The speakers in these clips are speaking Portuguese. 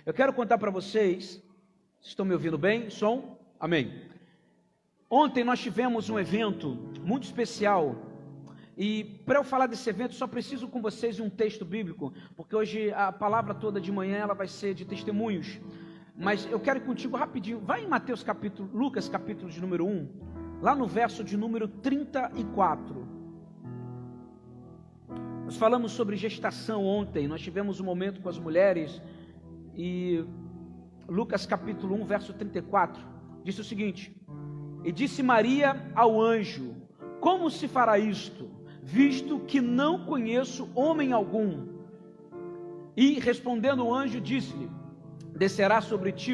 Eu quero contar para vocês, estão me ouvindo bem? Som? Amém. Ontem nós tivemos um evento muito especial e para eu falar desse evento só preciso com vocês de um texto bíblico, porque hoje a palavra toda de manhã ela vai ser de testemunhos, mas eu quero ir contigo rapidinho, vai em Lucas capítulo de número 1, lá no verso de número 34. Nós falamos sobre gestação ontem, nós tivemos um momento com as mulheres e Lucas capítulo 1, verso 34, disse o seguinte: e disse Maria ao anjo: como se fará isto, visto que não conheço homem algum? E respondendo o anjo, disse-lhe: descerá sobre ti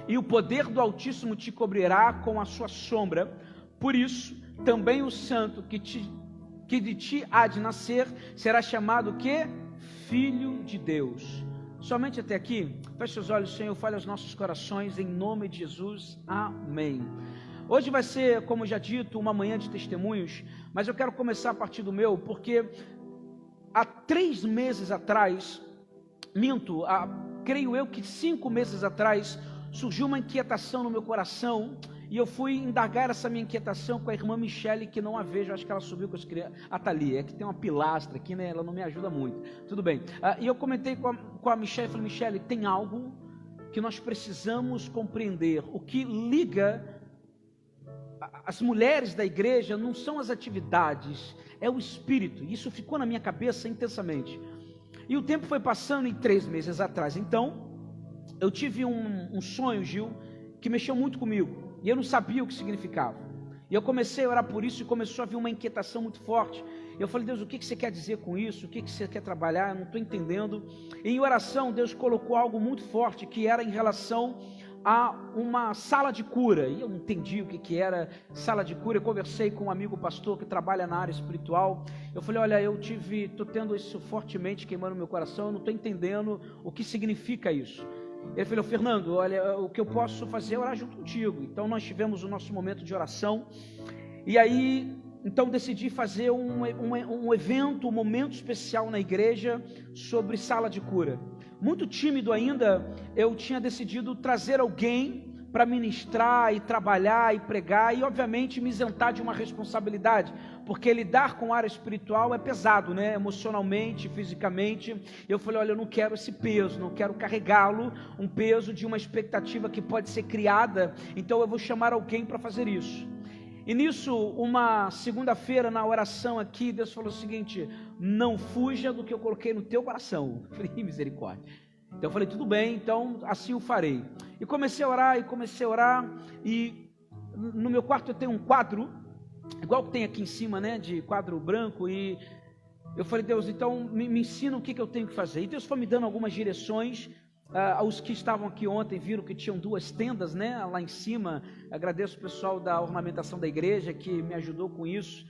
e o poder do Altíssimo te cobrirá com a sua sombra, por isso também o santo que de ti há de nascer será chamado que? Filho de Deus. Somente até aqui. Feche os olhos, Senhor, fale aos nossos corações, em nome de Jesus, amém. Hoje vai ser, como já dito, uma manhã de testemunhos, mas eu quero começar a partir do meu, porque há 3 meses atrás, creio eu que 5 meses atrás, surgiu uma inquietação no meu coração, e eu fui indagar essa minha inquietação com a irmã Michele, que não a vejo, acho que ela subiu com as crianças, a Thalia, é que tem uma pilastra aqui, né, ela não me ajuda muito, tudo bem, e eu comentei com a Michele, falei: Michele, tem algo que nós precisamos compreender, o que liga as mulheres da igreja não são as atividades, é o espírito, e isso ficou na minha cabeça intensamente, e o tempo foi passando em 3 meses atrás, então, eu tive um sonho, Gil, que mexeu muito comigo, e eu não sabia o que significava, e eu comecei a orar por isso, e começou a vir uma inquietação muito forte, eu falei: Deus, o que você quer dizer com isso, o que você quer trabalhar, eu não estou entendendo, e em oração, Deus colocou algo muito forte, que era em relação a uma sala de cura, e eu não entendi o que era sala de cura. Eu conversei com um amigo pastor que trabalha na área espiritual, eu falei: olha, estou tendo isso fortemente queimando meu coração, eu não estou entendendo o que significa isso. Ele falou: Fernando, olha, o que eu posso fazer é orar junto contigo. Então nós tivemos o nosso momento de oração, e aí, então decidi fazer um evento, um momento especial na igreja sobre sala de cura. Muito tímido ainda, eu tinha decidido trazer alguém para ministrar e trabalhar e pregar, e obviamente me isentar de uma responsabilidade, porque lidar com a área espiritual é pesado, né? Emocionalmente, fisicamente. Eu falei: olha, eu não quero esse peso, não quero carregá-lo, um peso de uma expectativa que pode ser criada, então eu vou chamar alguém para fazer isso. E nisso, uma segunda-feira na oração aqui, Deus falou o seguinte: não fuja do que eu coloquei no teu coração. Eu falei: misericórdia. Então eu falei: tudo bem, então assim o farei. E comecei a orar, e no meu quarto eu tenho um quadro, igual que tem aqui em cima, né, de quadro branco, e eu falei: Deus, então me ensina o que eu tenho que fazer. E Deus foi me dando algumas direções. Os que estavam aqui ontem viram que tinham 2 tendas, né, lá em cima. Agradeço o pessoal da ornamentação da igreja que me ajudou com isso.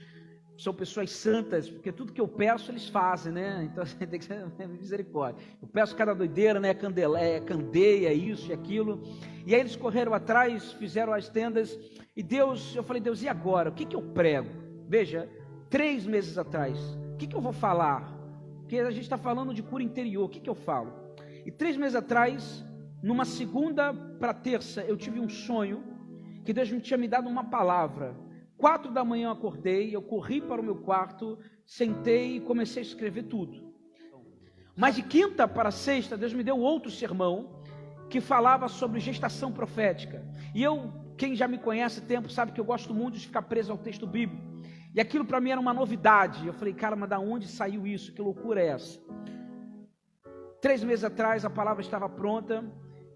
São pessoas santas, porque tudo que eu peço eles fazem, né? Então tem que ser misericórdia. Eu peço cada doideira, né? Candeia, isso e aquilo. E aí eles correram atrás, fizeram as tendas. E Deus, eu falei: Deus, e agora? O que eu prego? Veja, 3 meses atrás, o que eu vou falar? Porque a gente está falando de cura interior, o que eu falo? E 3 meses atrás, numa segunda para terça, eu tive um sonho, que Deus tinha me dado uma palavra. 4 da manhã eu acordei, eu corri para o meu quarto, sentei e comecei a escrever tudo. Mas de quinta para sexta, Deus me deu outro sermão, que falava sobre gestação profética. E quem já me conhece há tempo, sabe que eu gosto muito de ficar preso ao texto bíblico. E aquilo para mim era uma novidade. Eu falei: cara, mas da onde saiu isso? Que loucura é essa? 3 meses atrás a palavra estava pronta,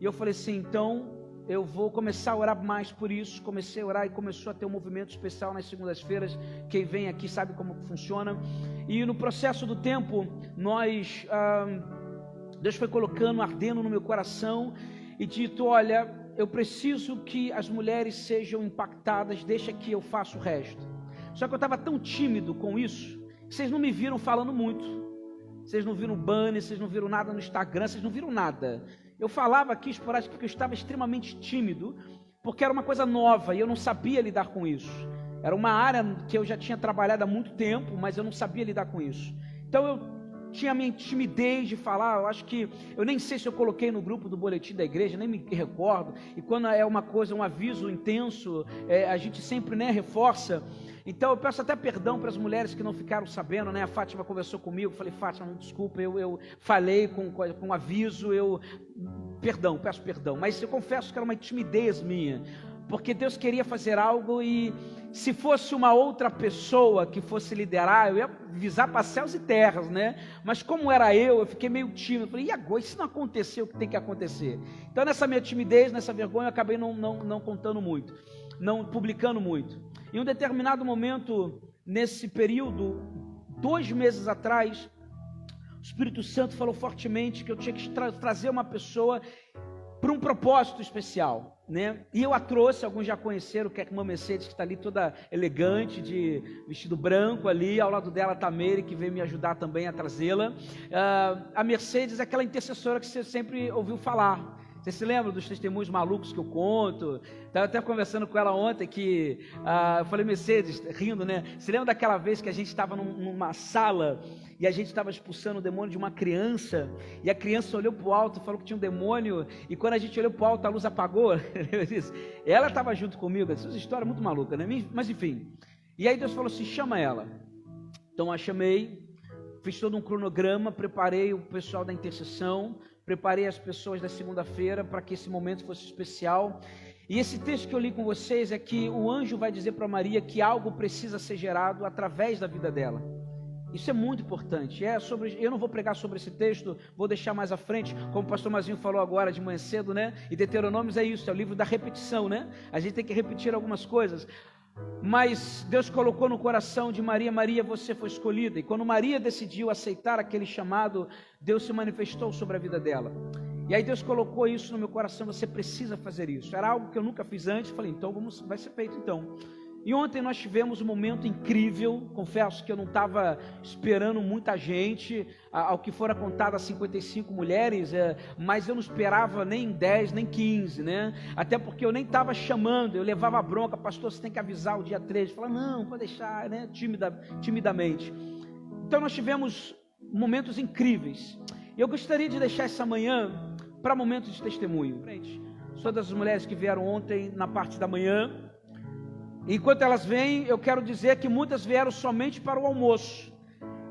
e eu falei assim: então eu vou começar a orar mais por isso. Comecei a orar e começou a ter um movimento especial nas segundas-feiras. Quem vem aqui sabe como funciona. E no processo do tempo, Deus foi colocando, ardendo no meu coração, e dito: olha, eu preciso que as mulheres sejam impactadas, deixa que eu faça o resto. Só que eu estava tão tímido com isso, que vocês não me viram falando muito. Vocês não viram banner, vocês não viram nada no Instagram, vocês não viram nada. Eu falava aqui esporádico porque eu estava extremamente tímido, porque era uma coisa nova e eu não sabia lidar com isso. Era uma área que eu já tinha trabalhado há muito tempo, mas eu não sabia lidar com isso. Então eu tinha a minha timidez de falar. Eu acho que, eu nem sei se eu coloquei no grupo do boletim da igreja, nem me recordo. E quando é uma coisa, um aviso intenso, a gente sempre, né, reforça. Então eu peço até perdão para as mulheres que não ficaram sabendo, né? A Fátima conversou comigo, falei, Fátima, desculpa, eu falei com aviso, peço perdão, mas eu confesso que era uma timidez minha, porque Deus queria fazer algo e se fosse uma outra pessoa que fosse liderar, eu ia visar para céus e terras, né? Mas como era eu fiquei meio tímido, falei, e agora, e se não aconteceu o que tem que acontecer? Então nessa minha timidez, nessa vergonha, eu acabei não contando muito, não publicando muito. Em um determinado momento, nesse período, 2 meses atrás, o Espírito Santo falou fortemente que eu tinha que trazer uma pessoa para um propósito especial, né? E eu a trouxe, alguns já conheceram, que é a irmã Mercedes, que está ali toda elegante, de vestido branco ali, ao lado dela está a Meire, que veio me ajudar também a trazê-la. A Mercedes é aquela intercessora que você sempre ouviu falar. Você se lembra dos testemunhos malucos que eu conto? Estava até conversando com ela ontem que eu falei, Mercedes, rindo, né? Você lembra daquela vez que a gente estava numa sala e a gente estava expulsando o demônio de uma criança e a criança olhou para o alto e falou que tinha um demônio e quando a gente olhou para o alto a luz apagou? Ela estava junto comigo. Essa história é muito maluca, né? Mas enfim. E aí Deus falou assim, chama ela. Então a chamei, fiz todo um cronograma, preparei o pessoal da intercessão, preparei as pessoas da segunda-feira para que esse momento fosse especial. E esse texto que eu li com vocês é que o anjo vai dizer para Maria que algo precisa ser gerado através da vida dela. Isso é muito importante. Eu não vou pregar sobre esse texto, vou deixar mais à frente, como o pastor Mazinho falou agora de manhã cedo, né? E Deuteronômios é isso, é o livro da repetição, né? A gente tem que repetir algumas coisas. Mas Deus colocou no coração de Maria, Maria, você foi escolhida. E quando Maria decidiu aceitar aquele chamado, Deus se manifestou sobre a vida dela. E aí Deus colocou isso no meu coração, você precisa fazer isso. Era algo que eu nunca fiz antes, falei, então vai ser feito então. E ontem nós tivemos um momento incrível, confesso que eu não estava esperando muita gente, ao que fora contado as 55 mulheres, mas eu não esperava nem 10, nem 15, né? Até porque eu nem estava chamando, eu levava a bronca, pastor, você tem que avisar o dia 13, falava, não, pode deixar, né? Timidamente. Então nós tivemos momentos incríveis. Eu gostaria de deixar essa manhã para momentos de testemunho. Sou das mulheres que vieram ontem na parte da manhã. Enquanto elas vêm, eu quero dizer que muitas vieram somente para o almoço,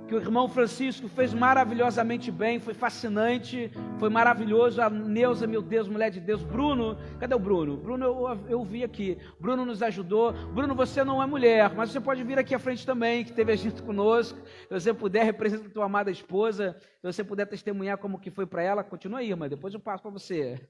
que o irmão Francisco fez maravilhosamente bem, foi fascinante, foi maravilhoso. A Neuza, meu Deus, mulher de Deus. Bruno, cadê o Bruno? Bruno, eu vi aqui, Bruno nos ajudou. Bruno, você não é mulher, mas você pode vir aqui à frente também, que esteve junto conosco. Se você puder, representa a tua amada esposa, se você puder testemunhar como que foi para ela, continua aí, irmã, depois eu passo para você.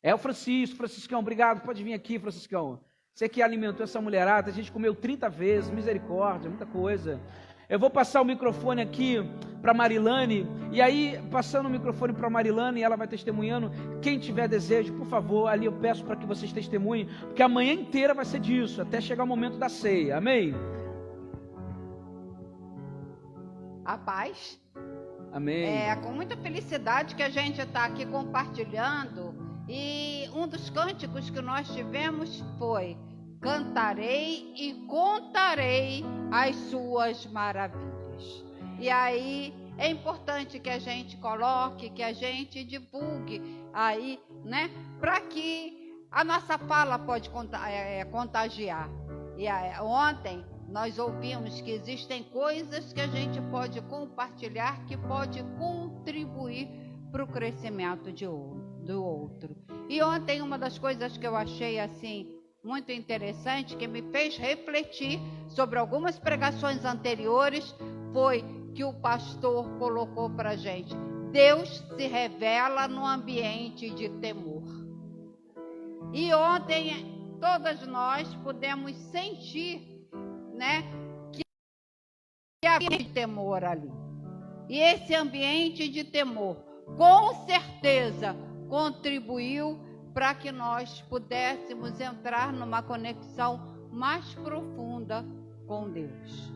É o Franciscão, obrigado, pode vir aqui, Franciscão. Você que alimentou essa mulherada, a gente comeu 30 vezes, misericórdia, muita coisa. Eu vou passar o microfone aqui para Marilane, e aí, passando o microfone para Marilane, e ela vai testemunhando. Quem tiver desejo, por favor, ali eu peço para que vocês testemunhem, porque a manhã inteira vai ser disso, até chegar o momento da ceia, amém? A paz. Amém. É com muita felicidade que a gente está aqui compartilhando, e um dos cânticos que nós tivemos foi: cantarei e contarei as suas maravilhas. E aí é importante que a gente coloque, que a gente divulgue aí, né? Para que a nossa fala pode contagiar. E ontem nós ouvimos que existem coisas que a gente pode compartilhar, que pode contribuir para o crescimento do outro. E ontem uma das coisas que eu achei assim muito interessante, que me fez refletir sobre algumas pregações anteriores, foi que o pastor colocou para a gente: Deus se revela no ambiente de temor. E ontem todas nós pudemos sentir, né, que havia temor ali. E esse ambiente de temor, com certeza, contribuiu para que nós pudéssemos entrar numa conexão mais profunda com Deus.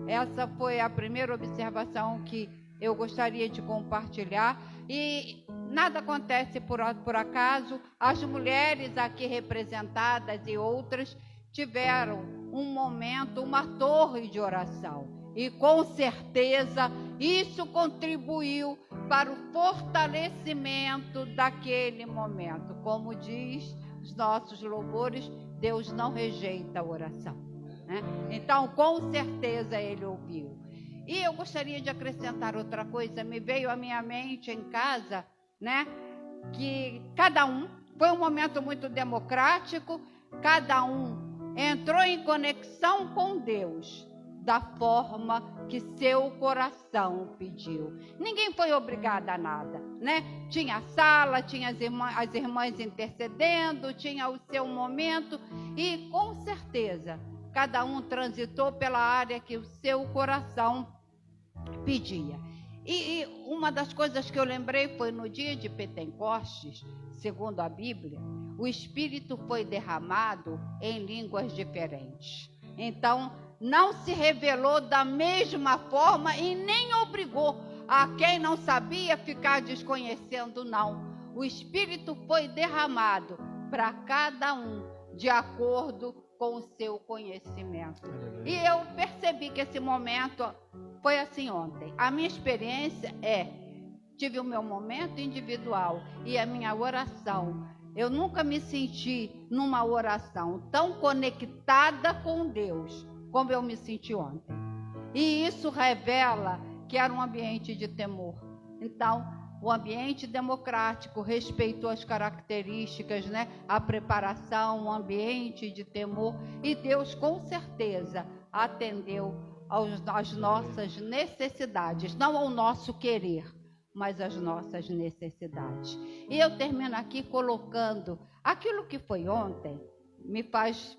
Essa foi a primeira observação que eu gostaria de compartilhar. E nada acontece por acaso. As mulheres aqui representadas e outras tiveram um momento, uma torre de oração. E com certeza isso contribuiu para o fortalecimento daquele momento. Como diz os nossos louvores, Deus não rejeita a oração, né? Então, com certeza Ele ouviu. E eu gostaria de acrescentar outra coisa, me veio à minha mente em casa, né? Que cada um, foi um momento muito democrático, cada um entrou em conexão com Deus, da forma que seu coração pediu. Ninguém foi obrigado a nada, né? Tinha a sala, tinha as irmãs intercedendo, tinha o seu momento e com certeza cada um transitou pela área que o seu coração pedia. E uma das coisas que eu lembrei foi no dia de Pentecostes, segundo a Bíblia, o Espírito foi derramado em línguas diferentes. Então, não se revelou da mesma forma e nem obrigou a quem não sabia ficar desconhecendo, não. O Espírito foi derramado para cada um, de acordo com o seu conhecimento. E eu percebi que esse momento foi assim ontem. A minha experiência tive o meu momento individual e a minha oração. Eu nunca me senti numa oração tão conectada com Deus como eu me senti ontem. E isso revela que era um ambiente de temor. Então, o ambiente democrático respeitou as características, né? A preparação, o ambiente de temor. E Deus, com certeza, atendeu às nossas necessidades, não ao nosso querer, mas às nossas necessidades. E eu termino aqui colocando aquilo que foi ontem, me faz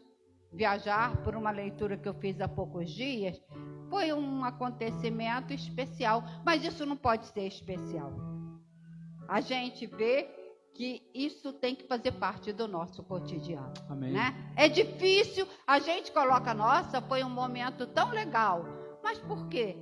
viajar por uma leitura que eu fiz há poucos dias. Foi um acontecimento especial, mas isso não pode ser especial. A gente vê que isso tem que fazer parte do nosso cotidiano. Amém. Né? É difícil, a gente coloca, nossa, foi um momento tão legal, mas por quê?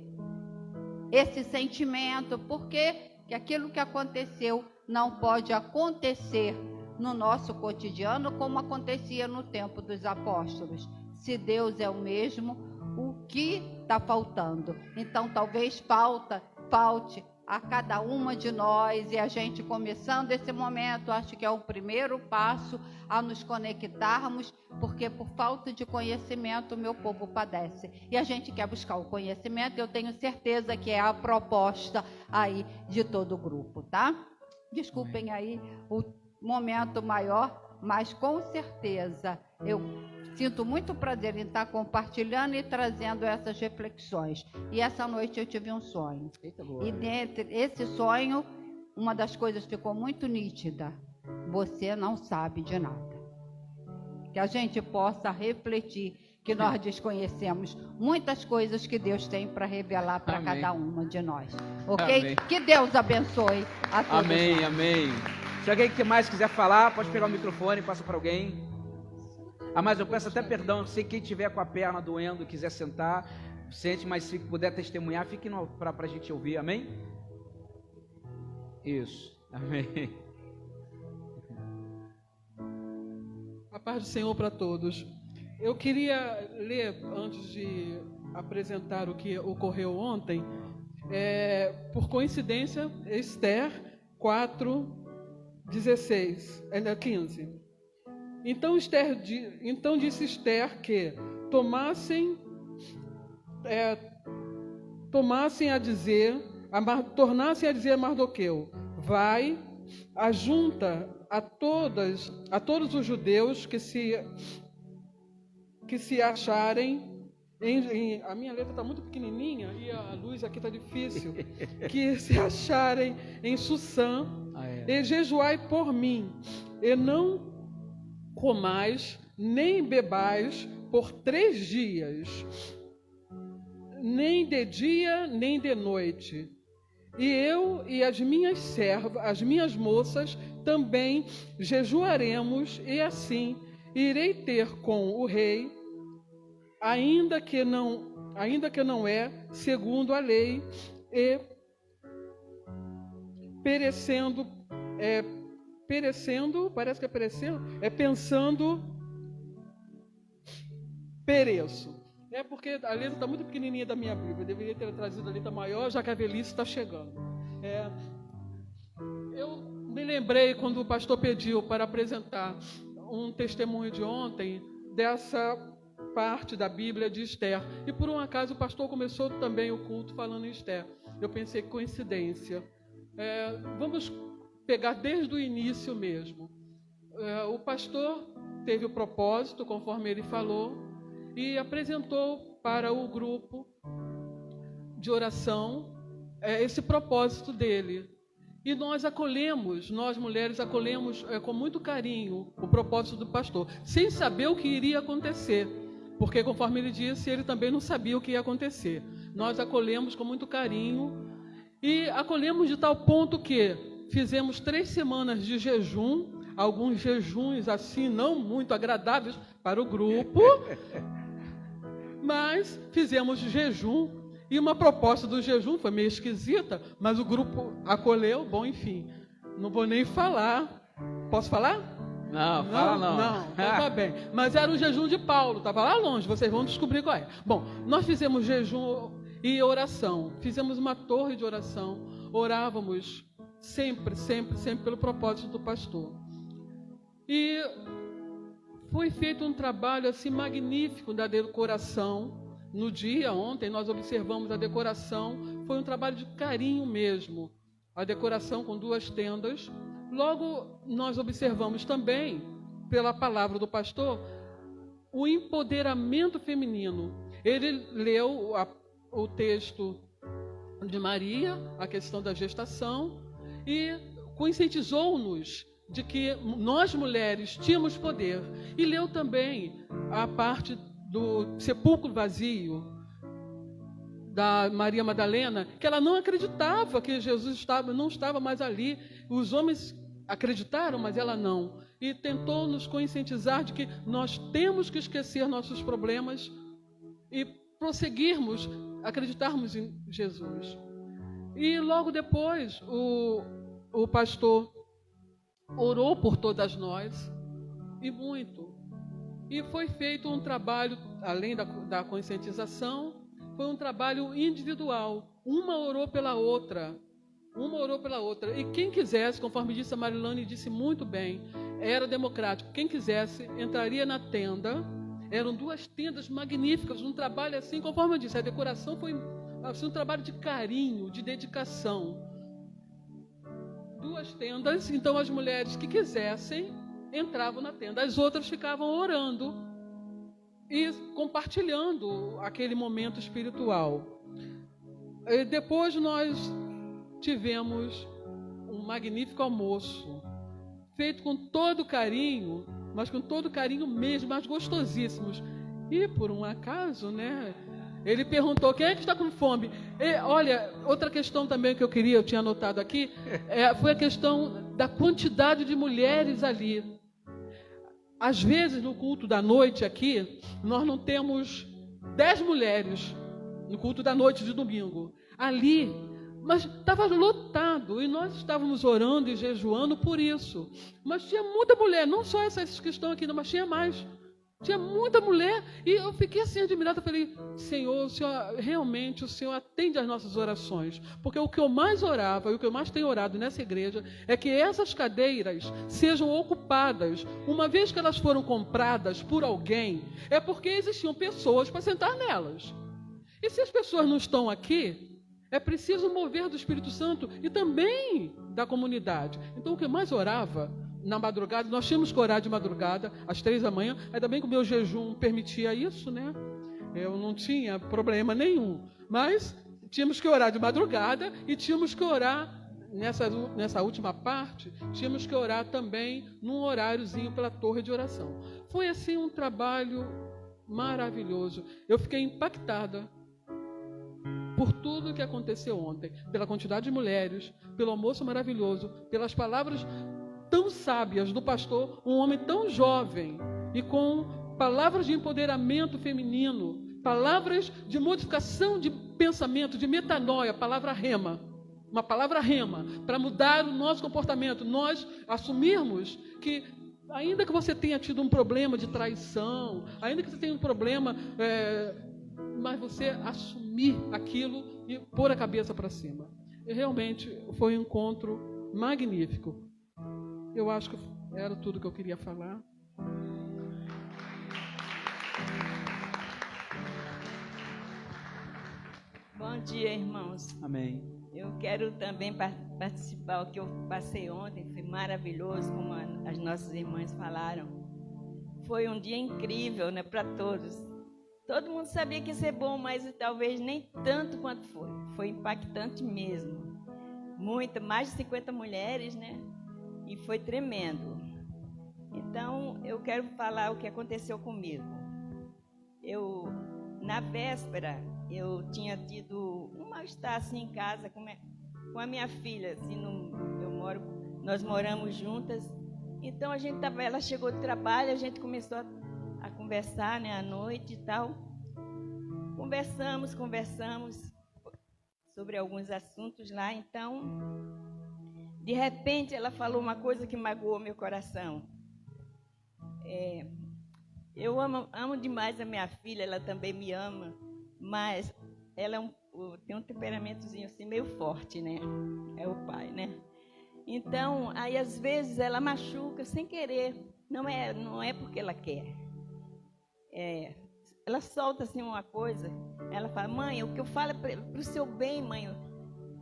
Esse sentimento, por que aquilo que aconteceu não pode acontecer no nosso cotidiano como acontecia no tempo dos apóstolos? Se Deus é o mesmo, o que está faltando? Então talvez falte a cada uma de nós, e a gente começando esse momento, acho que é o primeiro passo a nos conectarmos, porque por falta de conhecimento o meu povo padece, e a gente quer buscar o conhecimento. Eu tenho certeza que é a proposta aí de todo o grupo, tá? Desculpem aí o momento maior, mas com certeza eu sinto muito prazer em estar compartilhando e trazendo essas reflexões. E essa noite eu tive um sonho. E dentro desse sonho, uma das coisas ficou muito nítida: você não sabe de nada. Que a gente possa refletir que nós desconhecemos muitas coisas que Deus tem para revelar para cada uma de nós. Ok? Amém. Que Deus abençoe a todos. Amém, nós. Amém. Se alguém que mais quiser falar, pode pegar o microfone e passa para alguém. Mas eu peço até perdão, se quem tiver com a perna doendo, quiser sentar, sente, mas se puder testemunhar, fique para a gente ouvir, amém? Isso, amém. A paz do Senhor para todos. Eu queria ler, antes de apresentar o que ocorreu ontem, por coincidência, Esther 4:16, 15. Então disse Esther que tornassem a dizer a Mardoqueu: vai, ajunta a todos os judeus que se acharem a minha letra está muito pequenininha e a luz aqui está difícil, que se acharem em Sussã, e jejuai por mim, e não comais nem bebais por 3 dias, nem de dia nem de noite. E eu e as minhas servas, as minhas moças, também jejuaremos, e assim irei ter com o rei, ainda que não é segundo a lei, e pensando, pereço. É porque a letra está muito pequenininha da minha Bíblia. Eu deveria ter trazido a letra maior, já que a velhice está chegando. Eu me lembrei quando o pastor pediu para apresentar um testemunho de ontem dessa parte da Bíblia de Esther. E por um acaso o pastor começou também o culto falando em Esther. Eu pensei que coincidência. Vamos pegar desde o início mesmo. O pastor teve o propósito, conforme ele falou, e apresentou para o grupo de oração esse propósito dele. E nós mulheres acolhemos com muito carinho o propósito do pastor, sem saber o que iria acontecer, porque conforme ele disse, ele também não sabia o que ia acontecer. Nós acolhemos com muito carinho e acolhemos de tal ponto que fizemos 3 semanas de jejum, alguns jejuns assim não muito agradáveis para o grupo, mas fizemos jejum. E uma proposta do jejum foi meio esquisita, mas o grupo acolheu. Bom, enfim, não vou nem falar. Posso falar? Não, fala não. Não, então tá bem. Mas era o jejum de Paulo, estava lá longe, vocês vão descobrir qual é. Bom, nós fizemos jejum e oração. Fizemos uma torre de oração. Orávamos sempre pelo propósito do pastor. E foi feito um trabalho assim magnífico da decoração. No dia, ontem, nós observamos a decoração. Foi um trabalho de carinho mesmo. A decoração com 2 tendas. Logo, nós observamos também, pela palavra do pastor, o empoderamento feminino. Ele leu o texto de Maria, a questão da gestação, e conscientizou-nos de que nós, mulheres, tínhamos poder. E leu também a parte do sepulcro vazio da Maria Madalena, que ela não acreditava que Jesus não estava mais ali. Os homens acreditaram, mas ela não. E tentou nos conscientizar de que nós temos que esquecer nossos problemas e prosseguirmos, acreditarmos em Jesus. E logo depois, o pastor orou por todas nós, e muito. E foi feito um trabalho, além da conscientização, foi um trabalho individual. Uma orou pela outra. E quem quisesse, conforme disse a Marilane, disse muito bem, era democrático. Quem quisesse, entraria na tenda. Eram 2 tendas magníficas, um trabalho assim, conforme eu disse, a decoração foi assim, um trabalho de carinho, de dedicação. 2 tendas, então as mulheres que quisessem entravam na tenda, as outras ficavam orando e compartilhando aquele momento espiritual. E depois nós tivemos um magnífico almoço, feito com todo carinho, mas com todo carinho mesmo, mas gostosíssimos. E por um acaso, ele perguntou, quem é que está com fome? E, olha, outra questão também que eu tinha anotado aqui, foi a questão da quantidade de mulheres ali. Às vezes, no culto da noite aqui, nós não temos 10 mulheres no culto da noite de domingo. Ali, mas estava lotado, e nós estávamos orando e jejuando por isso. Mas tinha muita mulher, não só essas que estão aqui, não, mas tinha mais. Tinha muita mulher, e eu fiquei assim admirada. Falei, Senhor, o Senhor atende às nossas orações. Porque o que eu mais orava, e o que eu mais tenho orado nessa igreja, é que essas cadeiras sejam ocupadas. Uma vez que elas foram compradas por alguém, é porque existiam pessoas para sentar nelas. E se as pessoas não estão aqui, é preciso mover do Espírito Santo e também da comunidade. Então o que eu mais orava na madrugada, nós tínhamos que orar de madrugada, às 3 da manhã, ainda bem que o meu jejum permitia isso, Eu não tinha problema nenhum, mas tínhamos que orar de madrugada e tínhamos que orar, nessa última parte, tínhamos que orar também num horáriozinho pela torre de oração. Foi assim um trabalho maravilhoso. Eu fiquei impactada por tudo que aconteceu ontem, pela quantidade de mulheres, pelo almoço maravilhoso, pelas palavras tão sábias do pastor, um homem tão jovem e com palavras de empoderamento feminino, palavras de modificação de pensamento, de metanoia, palavra rema, uma palavra rema, para mudar o nosso comportamento, nós assumirmos que ainda que você tenha tido um problema de traição, ainda que você tenha um problema mas você assumir aquilo e pôr a cabeça para cima. E realmente foi um encontro magnífico. Eu acho que era tudo que eu queria falar. Bom dia, irmãos. Amém. Eu quero também participar. O que eu passei ontem foi maravilhoso, como as nossas irmãs falaram. Foi um dia incrível, né, para todos. Todo mundo sabia que ia ser bom, mas talvez nem tanto quanto foi. Foi impactante mesmo. Mais de 50 mulheres, né? E foi tremendo. Então, eu quero falar o que aconteceu comigo. Na véspera, eu tinha tido um mal-estar assim em casa com a minha filha. Assim, nós moramos juntas. Então, ela chegou do trabalho, a gente começou a conversar, né, à noite e tal. Conversamos sobre alguns assuntos lá. Então, de repente, ela falou uma coisa que magoou meu coração. Eu amo demais a minha filha, ela também me ama, mas ela tem um temperamentozinho assim meio forte, né? É o pai, né? Então, aí às vezes ela machuca sem querer, não é porque ela quer. Ela solta assim uma coisa, ela fala: mãe, o que eu falo é para o seu bem, mãe,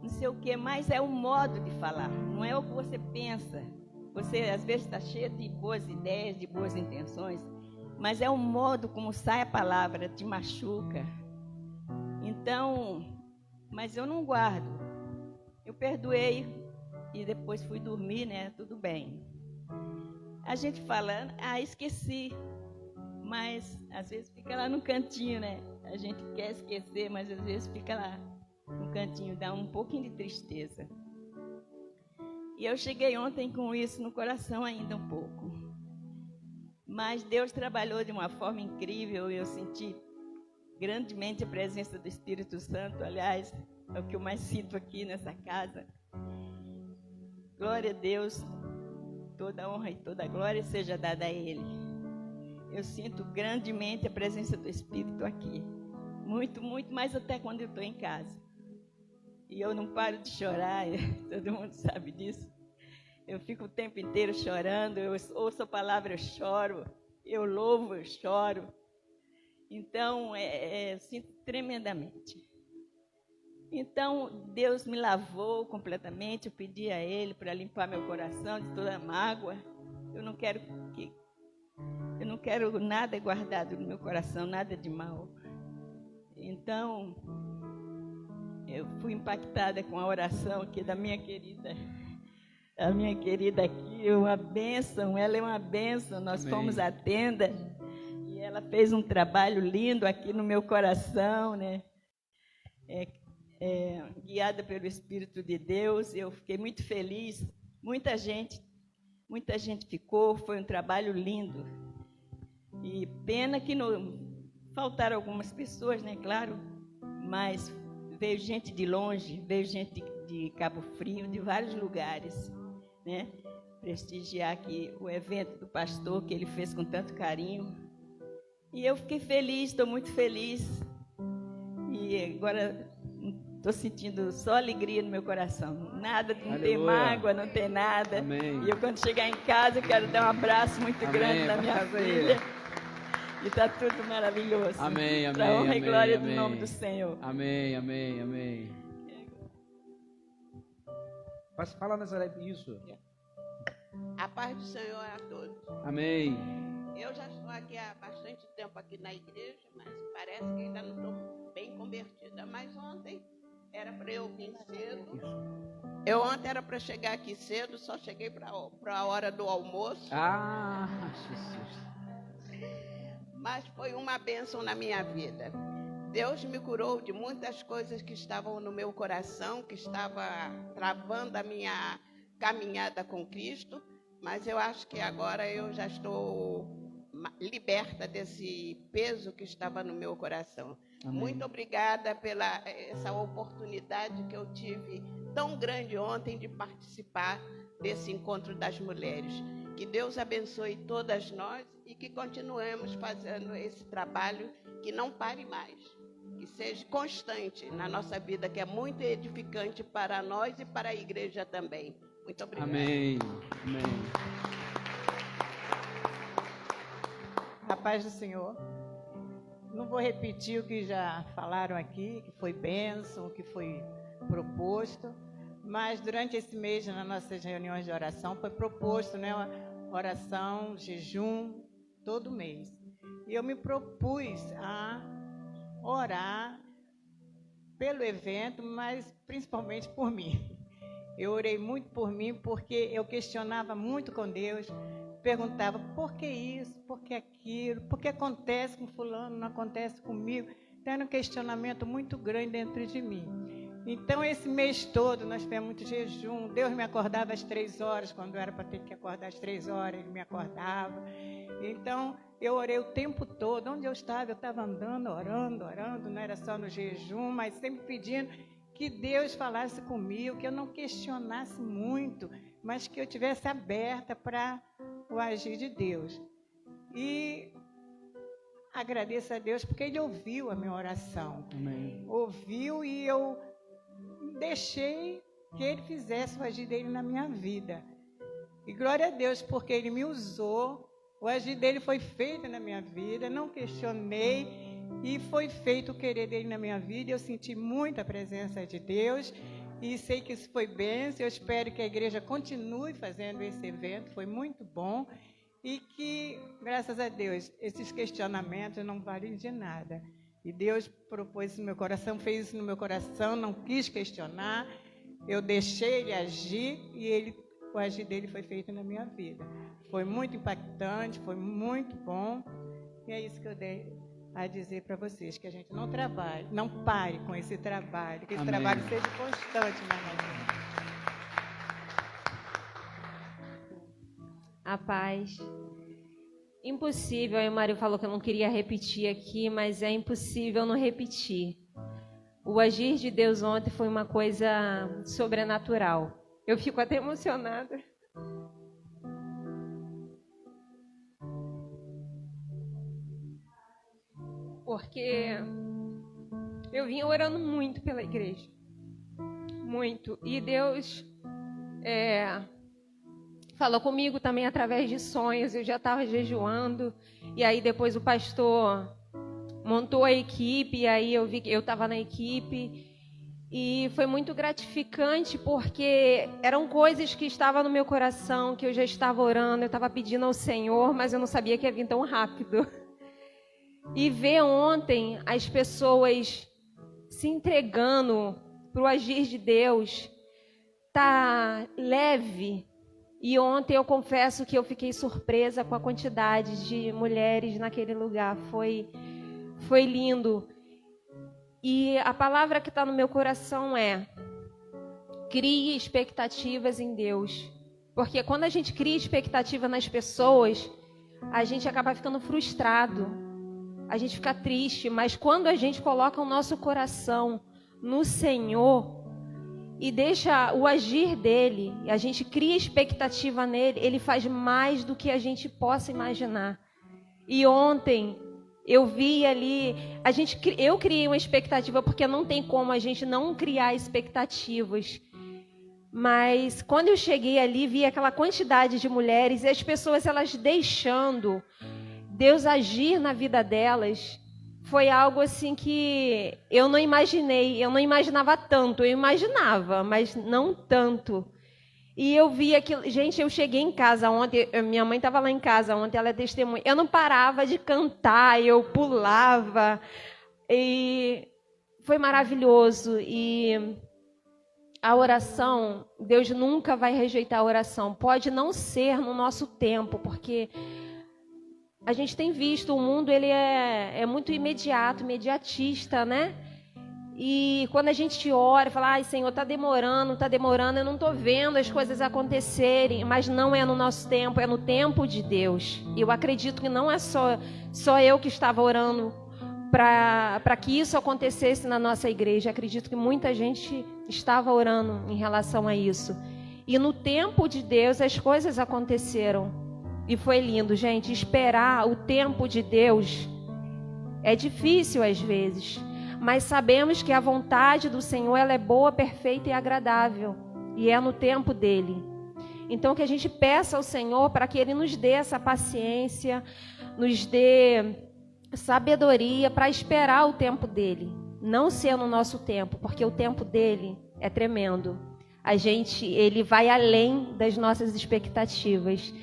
não sei o que, mas é o modo de falar, não é o que você pensa. Você às vezes está cheio de boas ideias, de boas intenções, mas é o modo como sai a palavra, te machuca. Então, mas eu não guardo. Eu perdoei e depois fui dormir, né? Tudo bem. A gente fala: esqueci. Mas às vezes fica lá no cantinho, né? A gente quer esquecer, mas às vezes fica lá no cantinho, dá um pouquinho de tristeza. E eu cheguei ontem com isso no coração ainda um pouco. Mas Deus trabalhou de uma forma incrível, eu senti grandemente a presença do Espírito Santo. Aliás, é o que eu mais sinto aqui nessa casa. Glória a Deus, toda honra e toda glória seja dada a Ele. Eu sinto grandemente a presença do Espírito aqui. Muito, muito, mais até quando eu estou em casa. E eu não paro de chorar, todo mundo sabe disso. Eu fico o tempo inteiro chorando, eu ouço a palavra, eu choro. Eu louvo, eu choro. Então, eu sinto tremendamente. Então, Deus me lavou completamente. Eu pedi a Ele para limpar meu coração de toda mágoa. Eu não quero nada guardado no meu coração, nada de mal. Então, eu fui impactada com a oração aqui da minha querida. A minha querida aqui, uma bênção, ela é uma bênção. Nós Amém. Fomos à tenda e ela fez um trabalho lindo aqui no meu coração, né? Guiada pelo Espírito de Deus, eu fiquei muito feliz. Muita gente ficou, foi um trabalho lindo. E pena que faltaram algumas pessoas, né, claro, mas veio gente de longe, veio gente de Cabo Frio, de vários lugares, né, prestigiar aqui o evento do pastor, que ele fez com tanto carinho. E eu fiquei feliz, estou muito feliz. E agora estou sentindo só alegria no meu coração. Nada, não tem mágoa, não tem nada. Amém. E eu, quando chegar em casa, eu quero dar um abraço muito grande na minha filha. E está tudo maravilhoso. Amém, amém. Para a honra amém, e glória amém. do nome do Senhor. Amém, amém, amém. Fala, Nazaré, isso. A paz do Senhor a todos. Amém. Eu já estou aqui há bastante tempo aqui na igreja, mas parece que ainda não estou bem convertida. Mas ontem era para eu vir cedo. Ontem era para chegar aqui cedo, só cheguei para a hora do almoço. Ah, Jesus. Mas foi uma bênção na minha vida. Deus me curou de muitas coisas que estavam no meu coração, que estava travando a minha caminhada com Cristo, mas eu acho que agora eu já estou liberta desse peso que estava no meu coração. Amém. Muito obrigada pela essa oportunidade que eu tive tão grande ontem de participar desse encontro das mulheres. Que Deus abençoe todas nós e que continuemos fazendo esse trabalho, que não pare mais. e seja constante na nossa vida, que é muito edificante para nós e para a igreja também. Muito obrigada. Amém. Amém. A paz do Senhor. Não vou repetir o que já falaram aqui, que foi bênção, que foi proposto, mas durante esse mês, nas nossas reuniões de oração, foi proposto, né, uma oração, jejum, todo mês. E eu me propus a orar pelo evento, mas principalmente por mim. Eu orei muito por mim, porque eu questionava muito com Deus, perguntava, por que isso, por que aquilo, por que acontece com fulano, não acontece comigo? Então, era um questionamento muito grande dentro de mim. Então, esse mês todo, nós tivemos muito jejum. Deus me acordava às 3 horas, quando era para ter que acordar às 3 horas, Ele me acordava. Então, eu orei o tempo todo. Onde eu estava andando, orando, não era só no jejum, mas sempre pedindo que Deus falasse comigo, que eu não questionasse muito, mas que eu estivesse aberta para o agir de Deus. E agradeço a Deus porque Ele ouviu a minha oração. Amém. Ouviu e eu deixei que Ele fizesse o agir dEle na minha vida. E glória a Deus, porque Ele me usou, o agir dEle foi feito na minha vida, não questionei, e foi feito o querer dEle na minha vida. Eu senti muita presença de Deus, e sei que isso foi bênção. Eu espero que a igreja continue fazendo esse evento, foi muito bom, e que, graças a Deus, esses questionamentos não valem de nada. E Deus propôs isso no meu coração, fez isso no meu coração, não quis questionar, eu deixei Ele agir, e o agir dEle foi feito na minha vida. Foi muito impactante, foi muito bom, e é isso que eu dei a dizer para vocês, que a gente não pare com esse trabalho, que esse Amém. trabalho seja constante na nossa vida. A paz. Impossível, aí o Mário falou que eu não queria repetir aqui, mas é impossível não repetir. O agir de Deus ontem foi uma coisa sobrenatural. Eu fico até emocionada. Porque eu vinha orando muito pela igreja. Muito. E Deus falou comigo também através de sonhos. Eu já estava jejuando. E aí depois o pastor montou a equipe. E aí eu vi que eu estava na equipe. E foi muito gratificante, porque eram coisas que estavam no meu coração, que eu já estava orando, eu estava pedindo ao Senhor, mas eu não sabia que ia vir tão rápido. E ver ontem as pessoas se entregando para o agir de Deus, tá leve. E ontem eu confesso que eu fiquei surpresa com a quantidade de mulheres naquele lugar. Foi lindo. E a palavra que está no meu coração é: crie expectativas em Deus. Porque quando a gente cria expectativa nas pessoas, a gente acaba ficando frustrado. A gente fica triste. Mas quando a gente coloca o nosso coração no Senhor e deixa o agir dele, a gente cria expectativa nele, ele faz mais do que a gente possa imaginar. E ontem eu vi ali, eu criei uma expectativa, porque não tem como a gente não criar expectativas. Mas quando eu cheguei ali, vi aquela quantidade de mulheres e as pessoas, elas deixando Deus agir na vida delas. Foi algo assim que eu não imaginei, eu não imaginava tanto. Eu imaginava, mas não tanto. E eu vi aquilo. Gente, eu cheguei em casa ontem, minha mãe estava lá em casa ontem, ela é testemunha. Eu não parava de cantar, eu pulava. E foi maravilhoso. E a oração, Deus nunca vai rejeitar a oração. Pode não ser no nosso tempo, porque a gente tem visto, o mundo ele é muito imediato, imediatista, né? E quando a gente ora, fala, ai Senhor, está demorando, eu não estou vendo as coisas acontecerem, mas não é no nosso tempo, é no tempo de Deus. E eu acredito que não é só eu que estava orando para que isso acontecesse na nossa igreja. Acredito que muita gente estava orando em relação a isso. E no tempo de Deus as coisas aconteceram. E foi lindo, gente. Esperar o tempo de Deus é difícil às vezes. mas sabemos que a vontade do Senhor ela é boa, perfeita e agradável, e é no tempo dele. Então que a gente peça ao Senhor para que Ele nos dê essa paciência, nos dê sabedoria para esperar o tempo dele, não ser no nosso tempo, porque o tempo dele é tremendo. Ele vai além das nossas expectativas.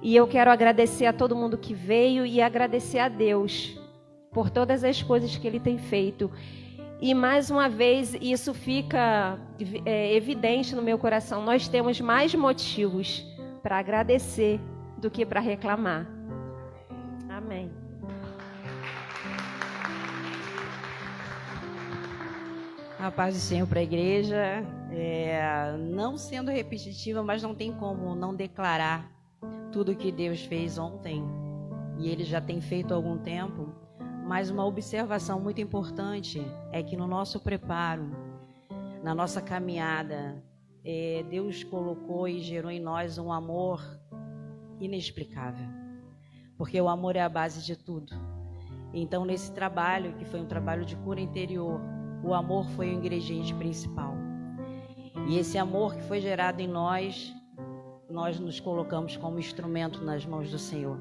E eu quero agradecer a todo mundo que veio e agradecer a Deus por todas as coisas que Ele tem feito. E mais uma vez isso fica evidente no meu coração. Nós temos mais motivos para agradecer do que para reclamar. Amém. A paz do Senhor para a igreja. Não sendo repetitiva, mas não tem como não declarar tudo que Deus fez ontem. E Ele já tem feito há algum tempo. Mas uma observação muito importante é que no nosso preparo, na nossa caminhada, Deus colocou e gerou em nós um amor inexplicável. Porque o amor é a base de tudo. Então, nesse trabalho, que foi um trabalho de cura interior, o amor foi o ingrediente principal. E esse amor que foi gerado em nós, nós nos colocamos como instrumento nas mãos do Senhor.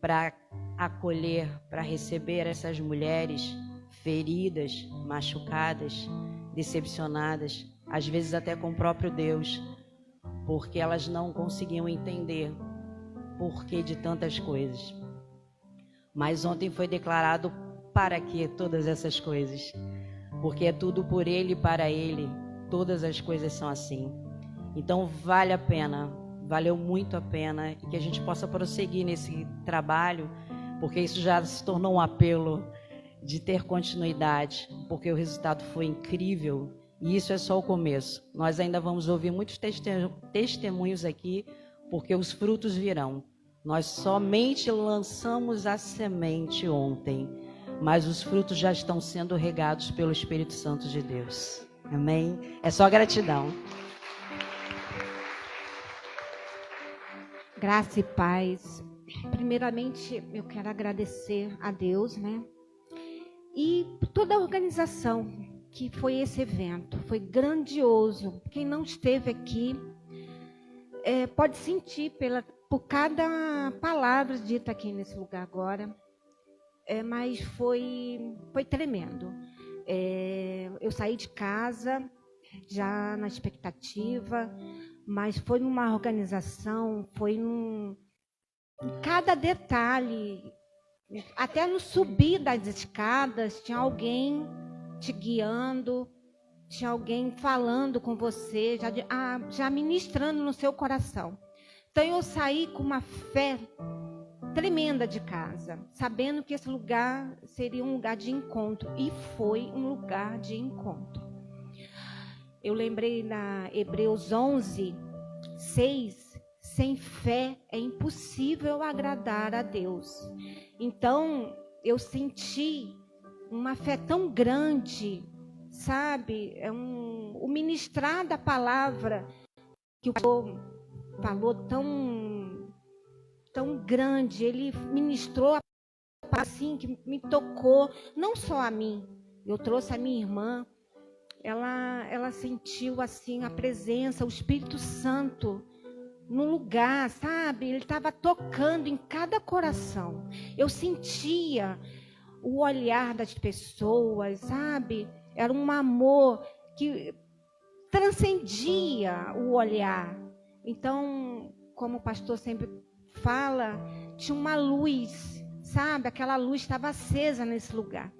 Para acolher, para receber essas mulheres feridas, machucadas, decepcionadas, às vezes até com o próprio Deus, porque elas não conseguiam entender o porquê de tantas coisas. Mas ontem foi declarado para que todas essas coisas, porque é tudo por Ele e para Ele, todas as coisas são assim. Então vale a pena, valeu muito a pena, e que a gente possa prosseguir nesse trabalho, porque isso já se tornou um apelo de ter continuidade, porque o resultado foi incrível, e isso é só o começo. Nós ainda vamos ouvir muitos testemunhos aqui, porque os frutos virão. Nós somente lançamos a semente ontem, mas os frutos já estão sendo regados pelo Espírito Santo de Deus. Amém? É só gratidão. Graça e paz. Primeiramente, eu quero agradecer a Deus, né? E toda a organização que foi esse evento. Foi grandioso. Quem não esteve aqui pode sentir por cada palavra dita aqui nesse lugar agora. Mas foi tremendo. Eu saí de casa já na expectativa, mas foi numa organização, foi em cada detalhe, até no subir das escadas, tinha alguém te guiando, tinha alguém falando com você, já ministrando no seu coração. Então eu saí com uma fé tremenda de casa, sabendo que esse lugar seria um lugar de encontro, e foi um lugar de encontro. Eu lembrei na Hebreus 11, 6, sem fé é impossível agradar a Deus. Então, eu senti uma fé tão grande, sabe? O ministrar da palavra que o Senhor falou tão grande, ele ministrou assim, que me tocou, não só a mim, eu trouxe a minha irmã, ela sentiu assim a presença, o Espírito Santo no lugar, sabe? Ele estava tocando em cada coração, eu sentia o olhar das pessoas, sabe? Era um amor que transcendia o olhar. Então, como o pastor sempre fala, tinha uma luz, sabe? Aquela luz estava acesa nesse lugar.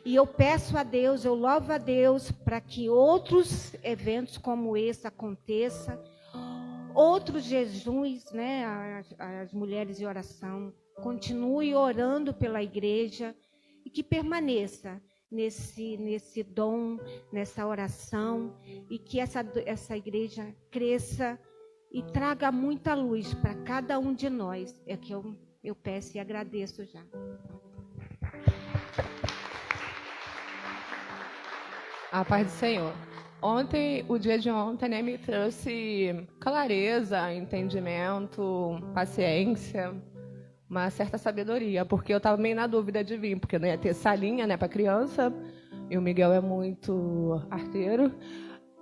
E eu peço a Deus, eu louvo a Deus para que outros eventos como esse aconteçam, outros jejuns, né? As mulheres em oração, continue orando pela igreja e que permaneça nesse dom, nessa oração, e que essa igreja cresça e traga muita luz para cada um de nós. É que eu peço e agradeço já. A paz do Senhor. O dia de ontem, né, me trouxe clareza, entendimento, paciência, uma certa sabedoria, porque eu estava meio na dúvida de vir, porque não ia ter salinha, né, para criança, e o Miguel é muito arteiro.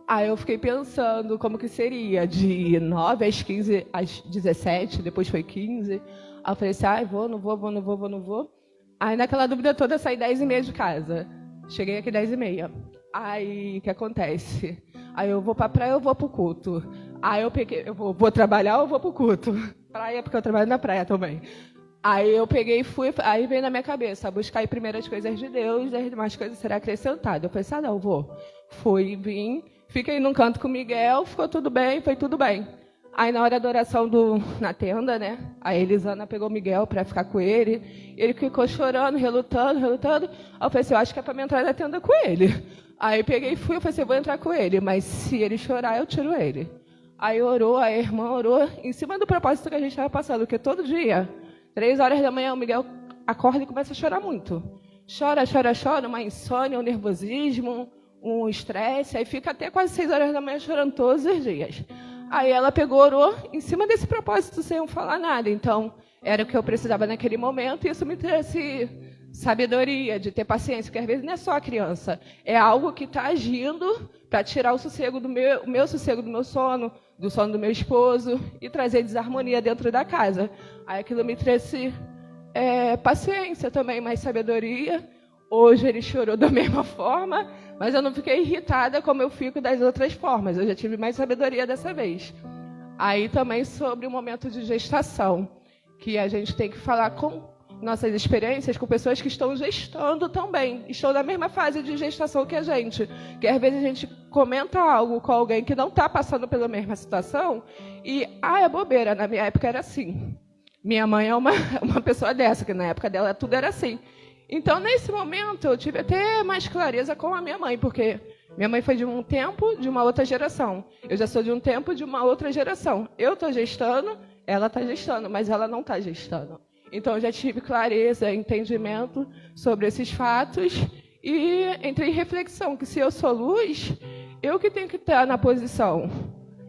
Aí eu fiquei pensando como que seria de 9 às 15, às 17, depois foi 15. Aí eu falei assim, vou, não vou. Aí naquela dúvida toda eu saí 10h30 de casa. Cheguei aqui 10h30. Aí o que acontece? Aí eu vou pra praia, eu vou pro culto. Aí eu vou trabalhar ou vou pro culto? Praia, porque eu trabalho na praia também. Aí eu peguei e fui, aí veio na minha cabeça, buscar primeiro as coisas de Deus, as demais coisas serão acrescentadas. Eu falei assim, não, vou. Fui, vim, fiquei num canto com o Miguel, ficou tudo bem, foi tudo bem. Aí na hora da oração na tenda, né, a Elisana pegou o Miguel para ficar com ele, ele ficou chorando, relutando. Aí eu falei assim, eu acho que é para me entrar na tenda com ele. Aí peguei e fui, eu falei assim, eu vou entrar com ele, mas se ele chorar, eu tiro ele. Aí orou, a irmã orou, em cima do propósito que a gente estava passando, porque todo dia, 3h da manhã, o Miguel acorda e começa a chorar muito. Chora, uma insônia, um nervosismo, um estresse, aí fica até quase 6h da manhã chorando todos os dias. Aí ela pegou, orou, em cima desse propósito, sem eu falar nada. Então, era o que eu precisava naquele momento, e isso me trouxe sabedoria, de ter paciência, porque às vezes não é só a criança, é algo que está agindo para tirar o sossego do meu sossego do meu sono, do sono do meu esposo, e trazer desarmonia dentro da casa. Aí aquilo me trouxe paciência também, mais sabedoria. Hoje ele chorou da mesma forma, mas eu não fiquei irritada como eu fico das outras formas. Eu já tive mais sabedoria dessa vez. Aí também sobre o momento de gestação, que a gente tem que falar com nossas experiências com pessoas que estão gestando também, estão na mesma fase de gestação que a gente. Que às vezes a gente comenta algo com alguém que não está passando pela mesma situação e, é bobeira, na minha época era assim. Minha mãe é uma pessoa dessa, que na época dela tudo era assim. Então, nesse momento, eu tive até mais clareza com a minha mãe, porque minha mãe foi de um tempo, de uma outra geração. Eu já sou de um tempo, de uma outra geração. Eu estou gestando, ela está gestando, mas ela não está gestando. Então, eu já tive clareza, entendimento sobre esses fatos e entrei em reflexão, que se eu sou luz, eu que tenho que estar na posição.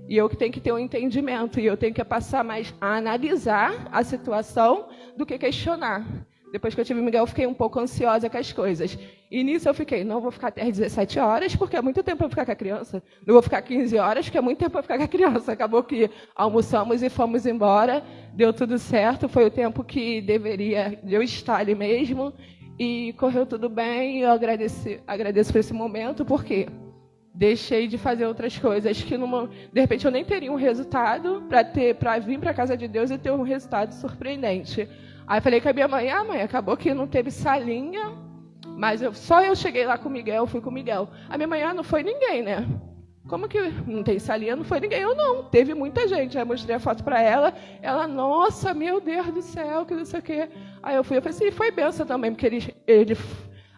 E eu que tenho que ter um entendimento. E eu tenho que passar mais a analisar a situação do que questionar. Depois que eu tive o Miguel, eu fiquei um pouco ansiosa com as coisas. E nisso eu fiquei, não vou ficar até às 17 horas, porque é muito tempo para ficar com a criança. Não vou ficar 15 horas, porque é muito tempo para ficar com a criança. Acabou que almoçamos e fomos embora. Deu tudo certo, foi o tempo que deveria eu estar ali mesmo. E correu tudo bem. Eu agradeço por esse momento, porque deixei de fazer outras coisas que, de repente, eu nem teria um resultado para vir para a casa de Deus e ter um resultado surpreendente. Aí falei com a minha mãe, mãe, acabou que não teve salinha, mas só eu cheguei lá com o Miguel, fui com o Miguel. A minha mãe, não foi ninguém, né? Como que não tem salinha? Não foi ninguém. Eu não, teve muita gente. Aí eu mostrei a foto para ela, nossa, meu Deus do céu, que não sei o quê. Aí eu falei assim, foi benção também, porque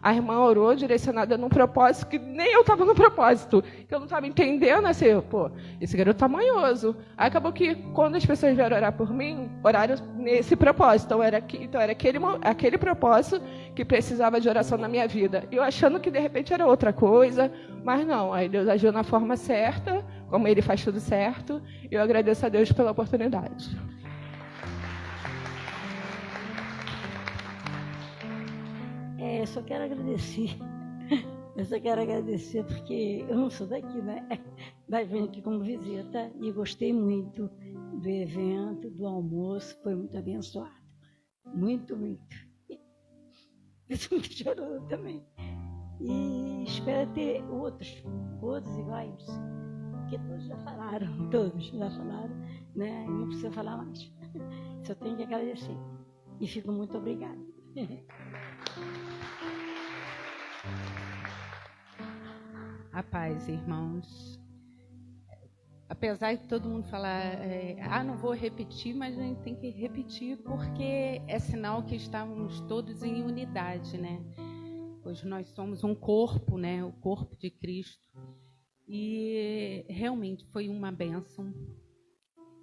a irmã orou direcionada num propósito que nem eu estava no propósito, que eu não estava entendendo, assim, esse garoto tá manhoso. Aí acabou que, quando as pessoas vieram orar por mim, oraram nesse propósito. Então era aquele propósito que precisava de oração na minha vida. Eu achando que, de repente, era outra coisa, mas não. Aí Deus agiu na forma certa, como Ele faz tudo certo, e eu agradeço a Deus pela oportunidade. Eu só quero agradecer. Eu só quero agradecer porque eu não sou daqui, né? Mas venho aqui como visita e gostei muito do evento, do almoço. Foi muito abençoado. Muito, muito. Eu estou muito chorando também. E espero ter outros iguais. Porque todos já falaram, né? Não precisa falar mais. Só tenho que agradecer. E fico muito obrigada. A paz, irmãos. Apesar de todo mundo falar, não vou repetir, mas a gente tem que repetir porque é sinal que estávamos todos em unidade, né? Hoje nós somos um corpo, né? O corpo de Cristo. E realmente foi uma bênção,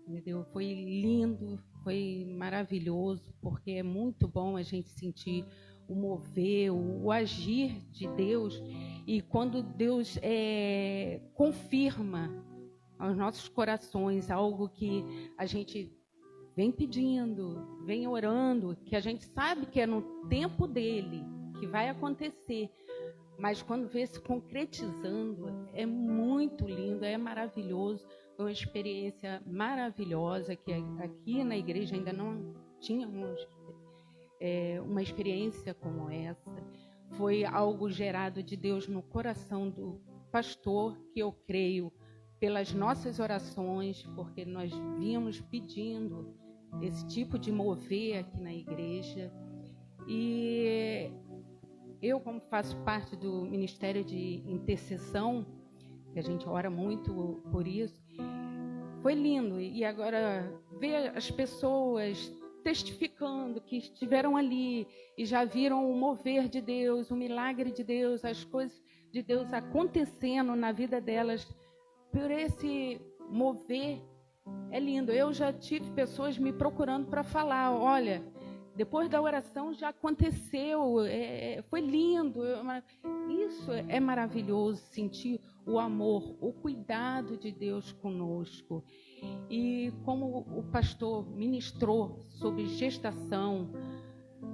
entendeu? Foi lindo, foi maravilhoso, porque é muito bom a gente sentir o mover, o agir de Deus. E quando Deus confirma aos nossos corações algo que a gente vem pedindo, vem orando, que a gente sabe que é no tempo dele que vai acontecer, mas quando vê se concretizando, é muito lindo, é maravilhoso. Foi uma experiência maravilhosa, que aqui na igreja ainda não tínhamos uma experiência como essa. Foi algo gerado de Deus no coração do pastor, que eu creio, pelas nossas orações, porque nós vínhamos pedindo esse tipo de mover aqui na igreja. E eu, como faço parte do Ministério de Intercessão, que a gente ora muito por isso, foi lindo. E agora ver as pessoas testificando que estiveram ali e já viram o mover de Deus, o milagre de Deus, as coisas de Deus acontecendo na vida delas, por esse mover, é lindo. Eu já tive pessoas me procurando para falar, olha, depois da oração já aconteceu, foi lindo. Isso é maravilhoso, sentir o amor, o cuidado de Deus conosco. E como o pastor ministrou sobre gestação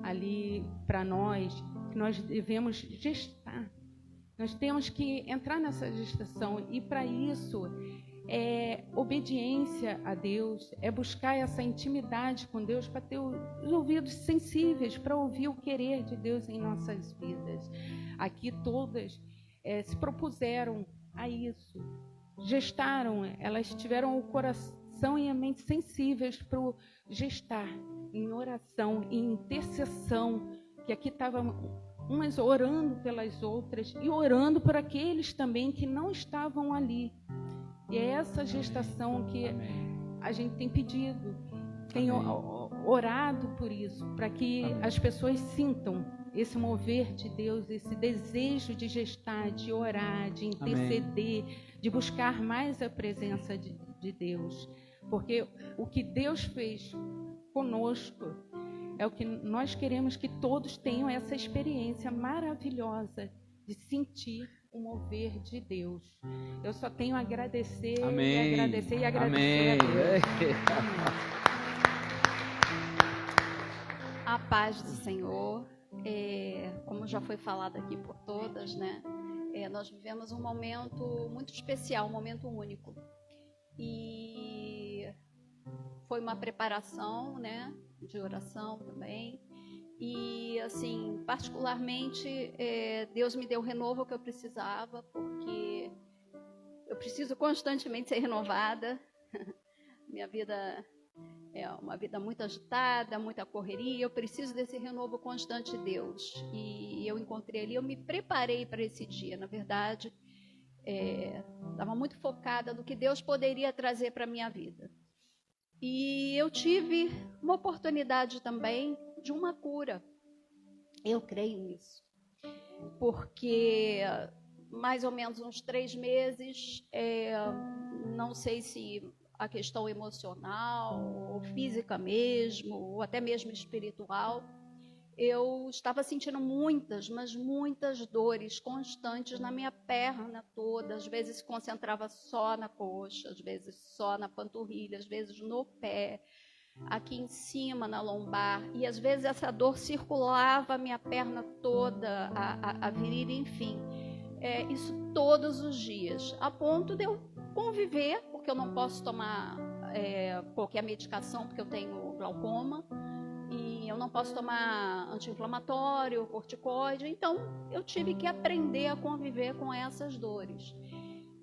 ali para nós, que nós devemos gestar. Nós temos que entrar nessa gestação, e para isso é obediência a Deus, é buscar essa intimidade com Deus, para ter os ouvidos sensíveis, para ouvir o querer de Deus em nossas vidas. Aqui todas se propuseram a isso, gestaram, elas tiveram o coração e a mente sensíveis para o gestar, em oração, em intercessão, que aqui estavam umas orando pelas outras e orando por aqueles também que não estavam ali. E é essa gestação que a gente tem pedido, tem orado por isso, para que as pessoas sintam esse mover de Deus, esse desejo de gestar, de orar, de interceder, de buscar mais a presença de Deus. Porque o que Deus fez conosco é o que nós queremos, que todos tenham essa experiência maravilhosa de sentir o mover de Deus. Eu só tenho a agradecer, amém, e agradecer, e agradecer amém. a Deus. A paz do Senhor, como já foi falado aqui por todas, né? Nós vivemos um momento muito especial, um momento único. E foi uma preparação, né, de oração também. E, assim, particularmente, Deus me deu o renovo que eu precisava, porque eu preciso constantemente ser renovada. Minha vida é uma vida muito agitada, muita correria. Eu preciso desse renovo constante de Deus. E eu encontrei ali, eu me preparei para esse dia. Na verdade, estava muito focada no que Deus poderia trazer para a minha vida. E eu tive uma oportunidade também de uma cura. Eu creio nisso. Porque mais ou menos uns 3 meses, não sei se a questão emocional, ou física mesmo, ou até mesmo espiritual, eu estava sentindo muitas, mas muitas dores constantes na minha perna toda. Às vezes se concentrava só na coxa, às vezes só na panturrilha, às vezes no pé, aqui em cima na lombar. E às vezes essa dor circulava a minha perna toda, a virilha, enfim. Isso todos os dias, a ponto de eu conviver, porque eu não posso tomar qualquer medicação, porque eu tenho glaucoma. E eu não posso tomar anti-inflamatório, corticoide. Então, eu tive que aprender a conviver com essas dores.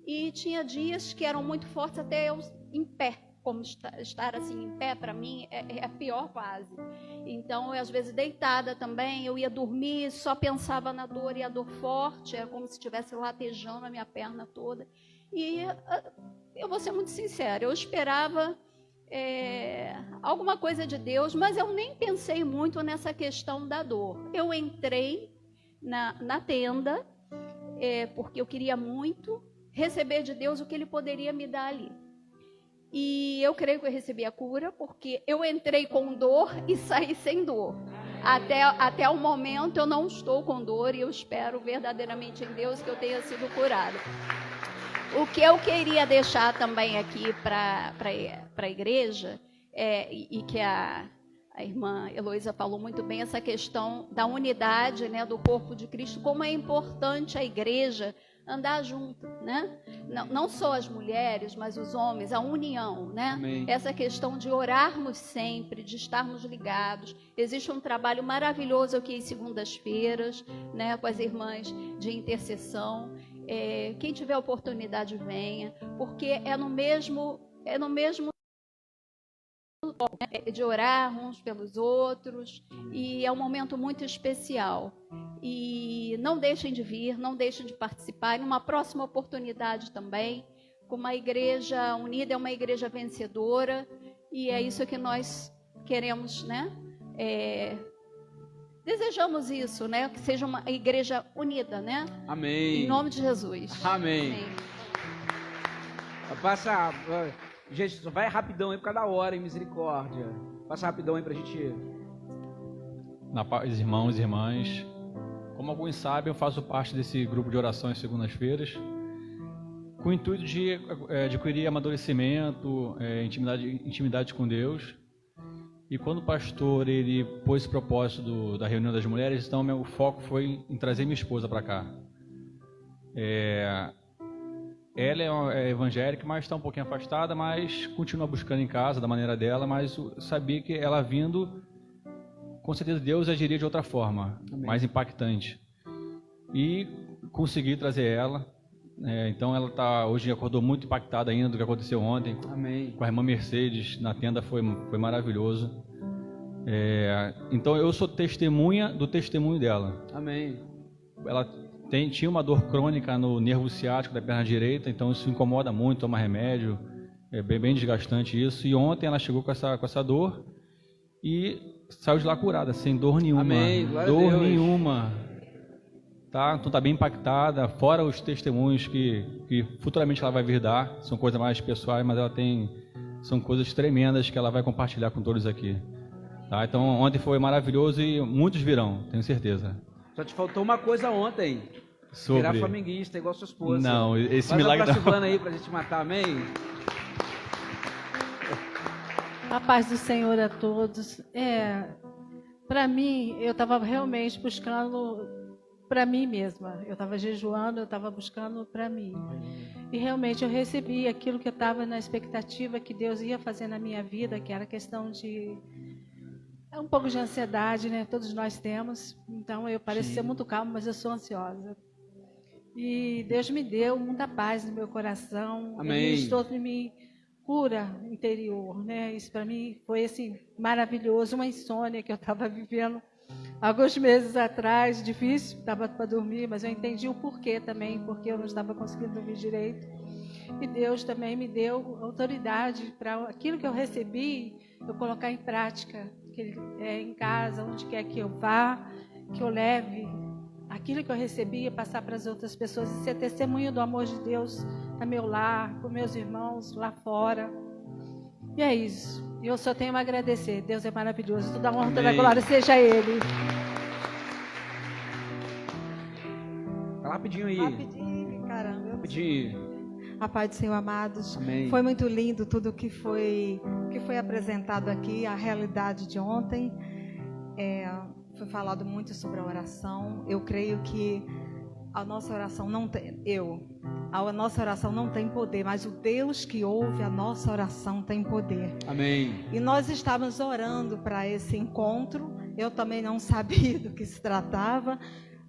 E tinha dias que eram muito fortes, até eu em pé. Como estar assim em pé, para mim, é a pior fase. Então, eu, às vezes, deitada também, eu ia dormir, só pensava na dor, e a dor forte, era como se estivesse latejando a minha perna toda. E eu vou ser muito sincera, eu esperava alguma coisa de Deus, mas eu nem pensei muito nessa questão da dor. Eu entrei na tenda, porque eu queria muito receber de Deus o que Ele poderia me dar ali. E eu creio que eu recebi a cura, porque eu entrei com dor e saí sem dor. Até o momento eu não estou com dor, e eu espero verdadeiramente em Deus que eu tenha sido curada. O que eu queria deixar também aqui para a igreja, e que a a irmã Heloísa falou muito bem, essa questão da unidade, né, do corpo de Cristo, como é importante a igreja andar junto, né? Não só as mulheres, mas os homens, a união, né? Amém. Essa questão de orarmos sempre, de estarmos ligados. Existe um trabalho maravilhoso aqui em segundas-feiras, né, com as irmãs de intercessão. Quem tiver oportunidade, venha, porque é no mesmo de orar uns pelos outros, e é um momento muito especial. E não deixem de vir, não deixem de participar. Em uma próxima oportunidade também, com uma igreja unida, é uma igreja vencedora, e é isso que nós queremos, né? Desejamos isso, né? Que seja uma igreja unida, né? Amém. Em nome de Jesus. Amém. Passa, gente, só vai rapidão aí por causa da hora, em misericórdia. Passa rapidão aí pra gente. Na paz, irmãos e irmãs. Como alguns sabem, eu faço parte desse grupo de oração em segundas-feiras, com o intuito de adquirir amadurecimento, intimidade com Deus. E quando o pastor ele pôs esse propósito da reunião das mulheres, então meu foco foi em trazer minha esposa para cá. Ela é evangélica, mas está um pouquinho afastada, mas continua buscando em casa da maneira dela, mas eu sabia que ela vindo, com certeza Deus agiria de outra forma, Amém. Mais impactante. E consegui trazer ela. Então ela hoje acordou muito impactada ainda do que aconteceu ontem. Amém. Com a irmã Mercedes na tenda, foi maravilhoso. Então eu sou testemunha do testemunho dela. Amém. Ela tinha uma dor crônica no nervo ciático da perna direita, então isso incomoda muito, toma remédio, é bem desgastante isso. E ontem ela chegou com essa dor e saiu de lá curada, sem dor nenhuma. Amém. Glória dor a Deus. nenhuma. Tá? Então está bem impactada, fora os testemunhos que futuramente ela vai vir dar, são coisas mais pessoais, mas são coisas tremendas que ela vai compartilhar com todos aqui. Tá? Então ontem foi maravilhoso e muitos virão, tenho certeza. Só te faltou uma coisa ontem. Virar flamenguista, igual sua esposa. Não, esse Faz milagre a Silvana aí pra gente matar, amém? A paz do Senhor a todos. Para mim, eu estava realmente buscando para mim mesma. Eu estava jejuando, eu estava buscando para mim. E realmente eu recebi aquilo que eu estava na expectativa que Deus ia fazer na minha vida, que era a questão de um pouco de ansiedade, né? Todos nós temos. Então eu pareço ser muito calma, mas eu sou ansiosa. E Deus me deu muita paz no meu coração. Amém. Ele ministrou em mim cura interior, né? Isso para mim foi assim maravilhoso, uma insônia que eu estava vivendo alguns meses atrás, difícil, estava para dormir, mas eu entendi o porquê também, porque eu não estava conseguindo dormir direito. E Deus também me deu autoridade para aquilo que eu recebi, eu colocar em prática, em casa, onde quer que eu vá, que eu leve aquilo que eu recebi e passar para as outras pessoas e ser testemunho do amor de Deus no meu lar, com meus irmãos lá fora. E é isso. Eu só tenho a agradecer. Deus é maravilhoso. Toda a honra, toda a glória seja a Ele. Fala rapidinho aí. Rapidinho, caramba. Rapidinho. A paz do Senhor, amados. Amém. Foi muito lindo tudo que foi apresentado aqui, a realidade de ontem. Foi falado muito sobre a oração. Eu creio que a nossa oração não tem... A nossa oração não tem poder, mas o Deus que ouve a nossa oração tem poder. Amém. E nós estávamos orando para esse encontro. Eu também não sabia do que se tratava.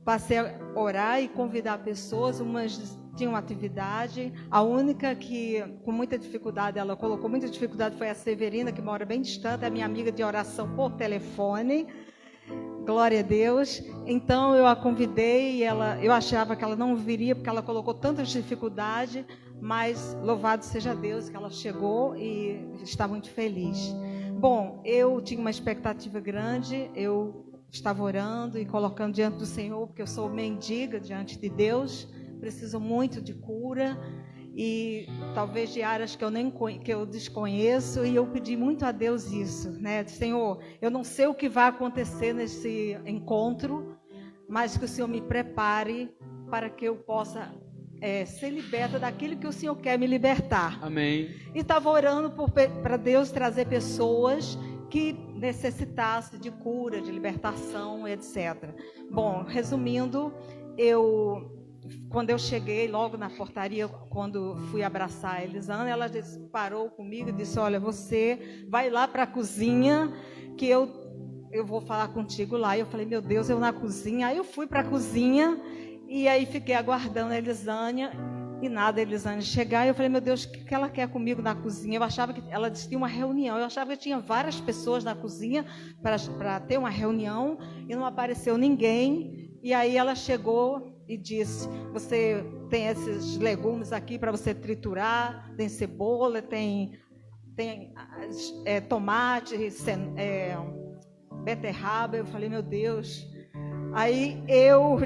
Passei a orar e convidar pessoas. Umas tinham atividade. A única que, com muita dificuldade, ela colocou muita dificuldade, foi a Severina, que mora bem distante, é minha amiga de oração por telefone. Glória a Deus. Então eu a convidei e eu achava que ela não viria porque ela colocou tanta dificuldade, mas louvado seja Deus que ela chegou e está muito feliz. Bom, eu tinha uma expectativa grande, eu estava orando e colocando diante do Senhor, porque eu sou mendiga diante de Deus, preciso muito de cura e talvez de áreas que eu desconheço, e eu pedi muito a Deus isso, né? Senhor, eu não sei o que vai acontecer nesse encontro, mas que o Senhor me prepare para que eu possa ser liberta daquilo que o Senhor quer me libertar. Amém. E estava orando para Deus trazer pessoas que necessitasse de cura, de libertação, etc. Bom, resumindo, quando eu cheguei logo na portaria, quando fui abraçar a Elisânia, ela parou comigo e disse: olha, você vai lá para a cozinha que eu vou falar contigo lá. E eu falei: meu Deus, eu na cozinha? Aí eu fui para a cozinha e aí fiquei aguardando a Elisânia e nada, a Elisânia chegar. E eu falei: meu Deus, o que ela quer comigo na cozinha? Eu achava que ela disse que tinha uma reunião. Eu achava que tinha várias pessoas na cozinha para ter uma reunião e não apareceu ninguém. E aí ela chegou e disse: você tem esses legumes aqui para você triturar, tem cebola, tem tomate, beterraba. Eu falei: meu Deus. Aí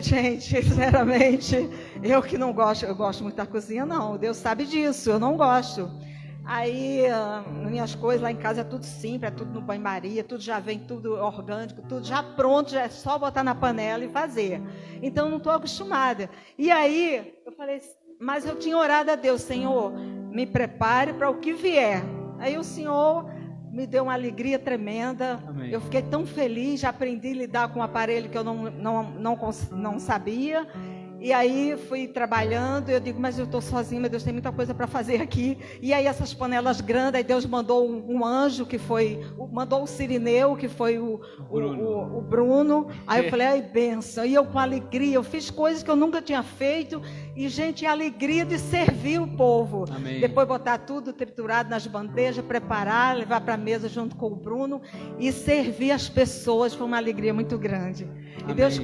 gente, sinceramente, eu que não gosto, eu gosto muito da cozinha, não, Deus sabe disso, eu não gosto. Aí, minhas coisas lá em casa é tudo simples, é tudo no banho-maria, tudo já vem, tudo orgânico, tudo já pronto, já é só botar na panela e fazer. Então, não estou acostumada. E aí, eu falei, mas eu tinha orado a Deus: Senhor, me prepare para o que vier. Aí o Senhor me deu uma alegria tremenda. Amém. Eu fiquei tão feliz, já aprendi a lidar com um aparelho que eu não sabia. E aí fui trabalhando, eu digo: mas eu estou sozinha, meu Deus, tem muita coisa para fazer aqui. E aí essas panelas grandes, aí Deus mandou um anjo, mandou o Cirineu, que foi o Bruno. Aí eu falei: ai, benção. E eu com alegria, eu fiz coisas que eu nunca tinha feito. E, gente, a alegria de servir o povo. Amém. Depois botar tudo triturado nas bandejas, preparar, levar para a mesa junto com o Bruno e servir as pessoas. Foi uma alegria muito grande. Amém. E Deus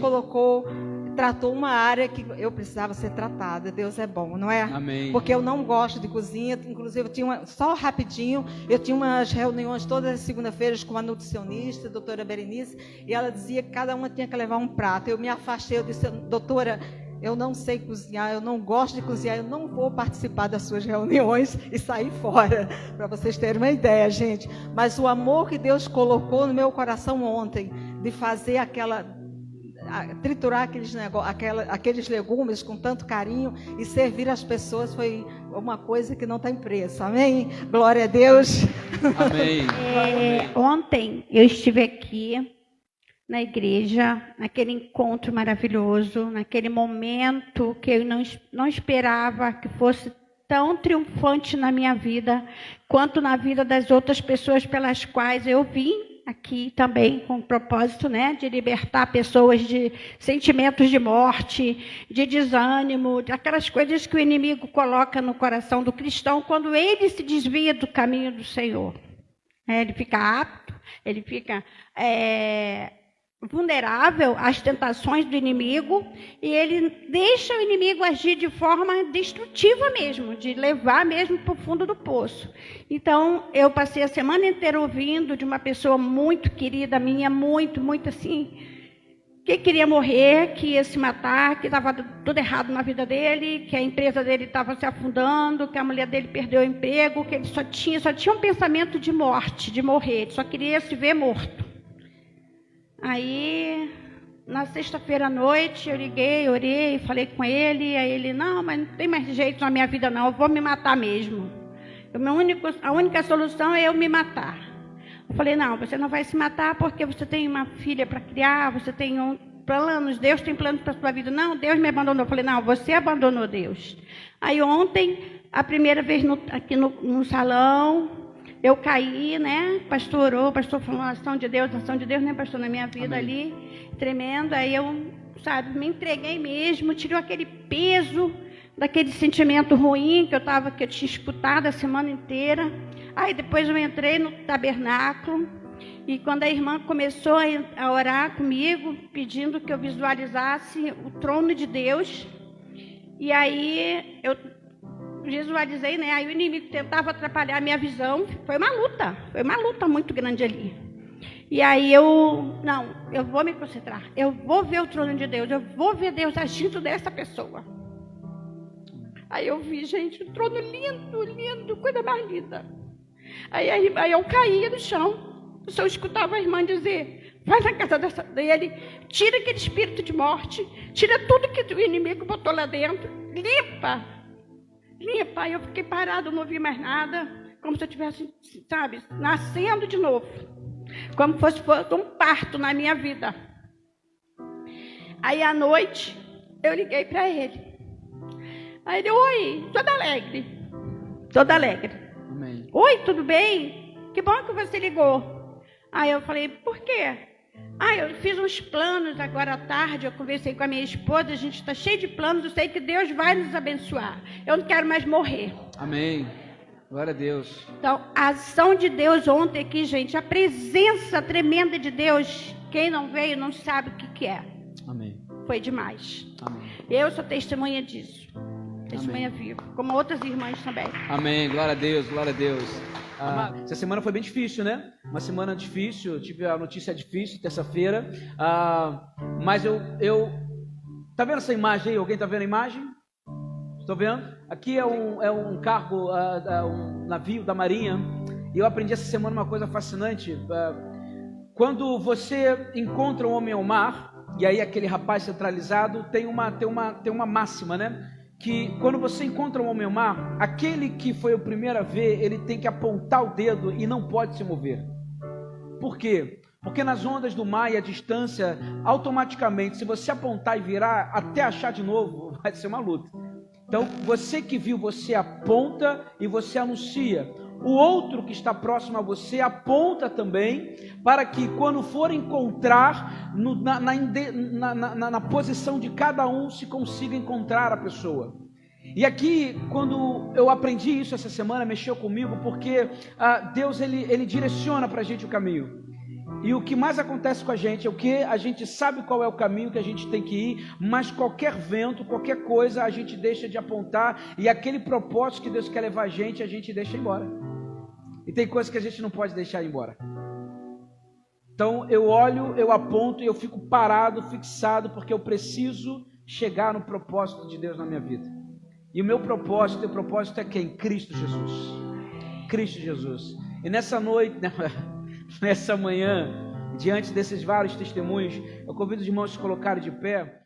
tratou uma área que eu precisava ser tratada. Deus é bom, não é? Amém. Porque eu não gosto de cozinha. Inclusive, só rapidinho, eu tinha umas reuniões todas as segunda-feiras com a nutricionista, a doutora Berenice, e ela dizia que cada uma tinha que levar um prato. Eu me afastei, eu disse: doutora, eu não sei cozinhar, eu não gosto de cozinhar, eu não vou participar das suas reuniões, e sair fora, para vocês terem uma ideia, gente. Mas o amor que Deus colocou no meu coração ontem, de fazer triturar aqueles legumes com tanto carinho e servir as pessoas, foi uma coisa que não tem preço. Amém? Glória a Deus. Amém. Ontem eu estive aqui na igreja, naquele encontro maravilhoso, naquele momento que eu não esperava que fosse tão triunfante na minha vida, quanto na vida das outras pessoas pelas quais eu vim aqui também, com o propósito, de libertar pessoas de sentimentos de morte, de desânimo, aquelas coisas que o inimigo coloca no coração do cristão quando ele se desvia do caminho do Senhor. Ele fica apto, ele fica vulnerável às tentações do inimigo, e ele deixa o inimigo agir de forma destrutiva mesmo, de levar mesmo para o fundo do poço. Então, eu passei a semana inteira ouvindo de uma pessoa muito querida minha, muito assim, que queria morrer, que ia se matar, que estava tudo errado na vida dele, que a empresa dele estava se afundando, que a mulher dele perdeu o emprego, que ele só tinha um pensamento de morte, de morrer, ele só queria se ver morto. Aí, na sexta-feira à noite, eu liguei, orei, falei com ele, aí ele: não, mas não tem mais jeito na minha vida não, eu vou me matar mesmo. A única solução é eu me matar. Eu falei: não, você não vai se matar porque você tem uma filha para criar, você tem planos, Deus tem planos para a sua vida. Não, Deus me abandonou. Eu falei: não, você abandonou Deus. Aí ontem, a primeira vez aqui no salão, eu caí, o pastor orou, o pastor falou: ação de Deus, pastor, na minha vida. Amém. Ali, tremendo. Aí eu, me entreguei mesmo, tirou aquele peso daquele sentimento ruim que eu tinha escutado a semana inteira. Aí depois eu entrei no tabernáculo, e quando a irmã começou a orar comigo, pedindo que eu visualizasse o trono de Deus, e aí eu visualizei, aí o inimigo tentava atrapalhar a minha visão. Foi uma luta muito grande ali. E aí eu vou me concentrar, eu vou ver o trono de Deus, eu vou ver Deus agindo dessa pessoa. Aí eu vi, gente, um trono lindo, coisa mais linda. Aí eu caía no chão, eu só escutava a irmã dizer: vai na casa dele, tira aquele espírito de morte, tira tudo que o inimigo botou lá dentro, limpa. Aí eu fiquei parada, não ouvi mais nada, como se eu estivesse, nascendo de novo. como fosse um parto na minha vida. Aí à noite eu liguei para ele. Aí ele, oi, toda alegre. Amém. Oi, tudo bem? Que bom que você ligou. Aí eu falei, por quê? Eu fiz uns planos agora à tarde, eu conversei com a minha esposa, a gente está cheio de planos, eu sei que Deus vai nos abençoar. Eu não quero mais morrer. Amém. Glória a Deus. Então, a ação de Deus ontem aqui, gente, a presença tremenda de Deus, quem não veio não sabe o que é. Amém. Foi demais. Amém. Eu sou testemunha disso. Testemunha viva, como outras irmãs também. Amém. Glória a Deus, glória a Deus. Essa semana foi bem difícil, né? Uma semana difícil, eu tive a notícia difícil, terça-feira. Mas eu... Tá vendo essa imagem aí? Alguém tá vendo a imagem? Estou vendo? Aqui é um cargo, um navio da Marinha. E eu aprendi essa semana uma coisa fascinante. Quando você encontra um homem ao mar, e aí aquele rapaz centralizado, tem uma máxima, né? Que quando você encontra um homem ao mar, aquele que foi o primeiro a ver, ele tem que apontar o dedo e não pode se mover. Por quê? Porque nas ondas do mar e a distância, automaticamente, se você apontar e virar, até achar de novo, vai ser uma luta. Então, você que viu, você aponta e você anuncia. O outro que está próximo a você aponta também, para que quando for encontrar, na posição de cada um, se consiga encontrar a pessoa. E aqui, quando eu aprendi isso essa semana, mexeu comigo, porque Deus ele direciona para a gente o caminho. E o que mais acontece com a gente é o que a gente sabe qual é o caminho que a gente tem que ir, mas qualquer vento, qualquer coisa, a gente deixa de apontar, e aquele propósito que Deus quer levar a gente deixa embora. E tem coisas que a gente não pode deixar embora. Então eu olho, eu aponto e eu fico parado, fixado, porque eu preciso chegar no propósito de Deus na minha vida. E o meu propósito, o propósito é quem? Cristo Jesus. Cristo Jesus. E nessa noite, nessa manhã, diante desses vários testemunhos, eu convido os irmãos a se colocarem de pé.